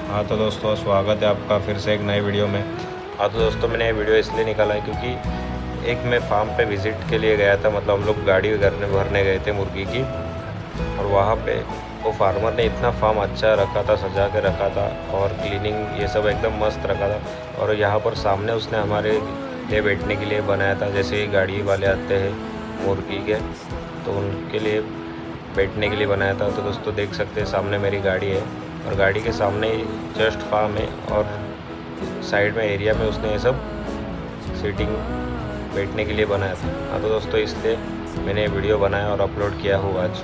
हाँ तो दोस्तों, स्वागत है आपका फिर से एक नए वीडियो में। हाँ तो दोस्तों, मैंने ये वीडियो इसलिए निकाला है क्योंकि एक मैं फार्म पे विज़िट के लिए गया था। मतलब हम लोग गाड़ी भरने गए थे मुर्गी की, और वहाँ पे वो फार्मर ने इतना फार्म अच्छा रखा था, सजा के रखा था, और क्लीनिंग ये सब एकदम मस्त रखा था। और यहाँ पर सामने उसने हमारे लिए बैठने के लिए बनाया था। जैसे ही गाड़ी वाले आते हैं मुर्गी के, तो उनके लिए बैठने के लिए बनाया था। तो दोस्तों देख सकते हैं, सामने मेरी गाड़ी है और गाड़ी के सामने ही जस्ट फार्म है, और साइड में एरिया में उसने ये सब सीटिंग बैठने के लिए बनाया था। हाँ तो दोस्तों, इसलिए मैंने वीडियो बनाया और अपलोड किया हूँ आज।